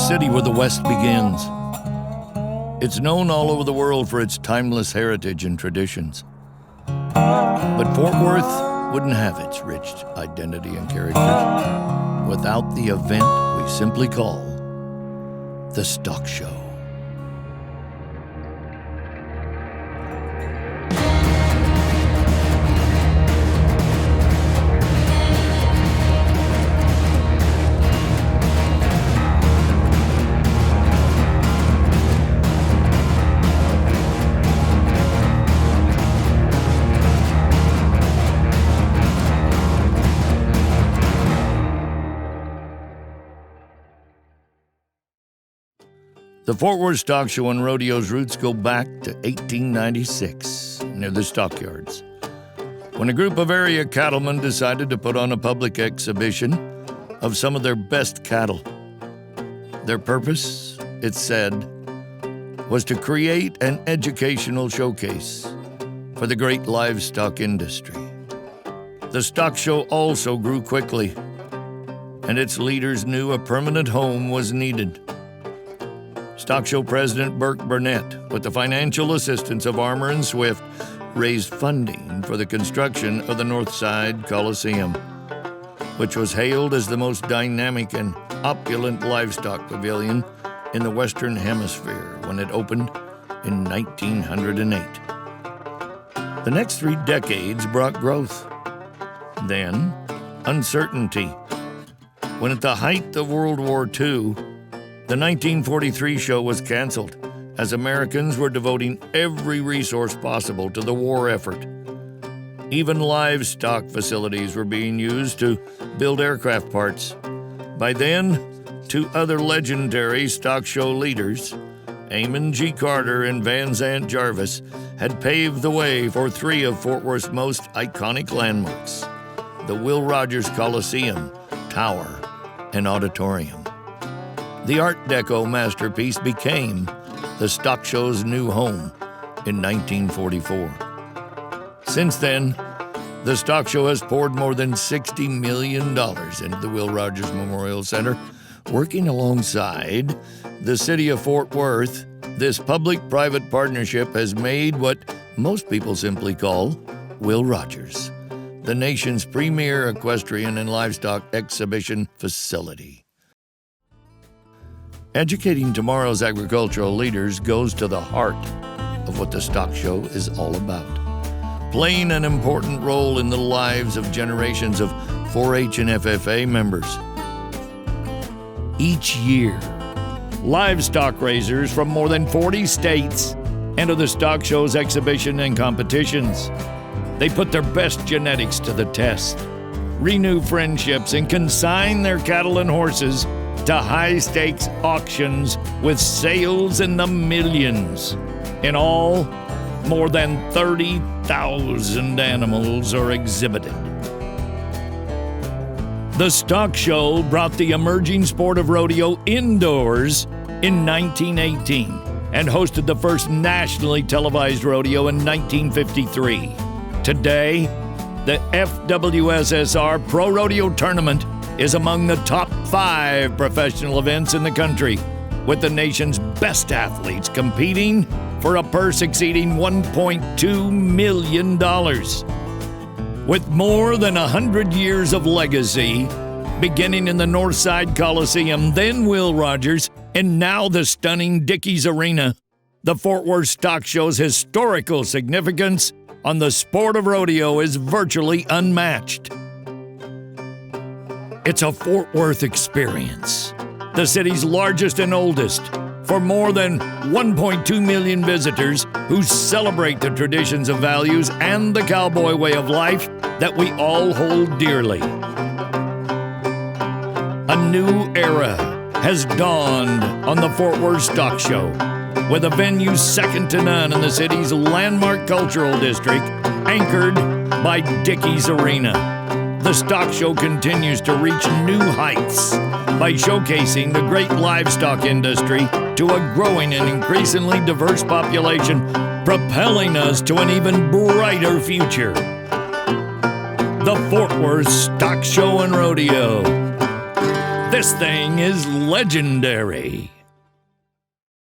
city where the West begins. It's known all over the world for its timeless heritage and traditions. But Fort Worth wouldn't have its rich identity and character without the event we simply call the Stock Show. The Fort Worth Stock Show and Rodeo's roots go back to 1896, near the stockyards, when a group of area cattlemen decided to put on a public exhibition of some of their best cattle. Their purpose, it said, was to create an educational showcase for the great livestock industry. The stock show also grew quickly, and its leaders knew a permanent home was needed. Stock Show President Burke Burnett, with the financial assistance of Armour and Swift, raised funding for the construction of the Northside Coliseum, which was hailed as the most dynamic and opulent livestock pavilion in the Western Hemisphere when it opened in 1908. The next 3 decades brought growth. Then, uncertainty. When at the height of World War II, the 1943 show was canceled as Americans were devoting every resource possible to the war effort. Even livestock facilities were being used to build aircraft parts. By then, 2 other legendary stock show leaders, Amon G. Carter and Van Zant Jarvis, had paved the way for 3 of Fort Worth's most iconic landmarks: the Will Rogers Coliseum, Tower, and Auditorium. The Art Deco masterpiece became the stock show's new home in 1944. Since then, the stock show has poured more than $60 million into the Will Rogers Memorial Center. Working alongside the city of Fort Worth, this public-private partnership has made what most people simply call Will Rogers the nation's premier equestrian and livestock exhibition facility. Educating tomorrow's agricultural leaders goes to the heart of what the stock show is all about, playing an important role in the lives of generations of 4-H and FFA members. Each year, livestock raisers from more than 40 states enter the stock show's exhibition and competitions. They put their best genetics to the test, renew friendships, and consign their cattle and horses to high-stakes auctions with sales in the millions. In all, more than 30,000 animals are exhibited. The stock show brought the emerging sport of rodeo indoors in 1918 and hosted the first nationally televised rodeo in 1953. Today, the FWSSR Pro Rodeo Tournament is among the top 5 professional events in the country, with the nation's best athletes competing for a purse exceeding $1.2 million. With more than 100 years of legacy, beginning in the Northside Coliseum, then Will Rogers, and now the stunning Dickies Arena, the Fort Worth Stock Show's historical significance on the sport of rodeo is virtually unmatched. It's a Fort Worth experience, the city's largest and oldest, for more than 1.2 million visitors who celebrate the traditions of values and the cowboy way of life that we all hold dearly. A new era has dawned on the Fort Worth Stock Show, with a venue second to none in the city's landmark cultural district, anchored by Dickies Arena. The stock show continues to reach new heights by showcasing the great livestock industry to a growing and increasingly diverse population, propelling us to an even brighter future. The Fort Worth Stock Show and Rodeo. This thing is legendary.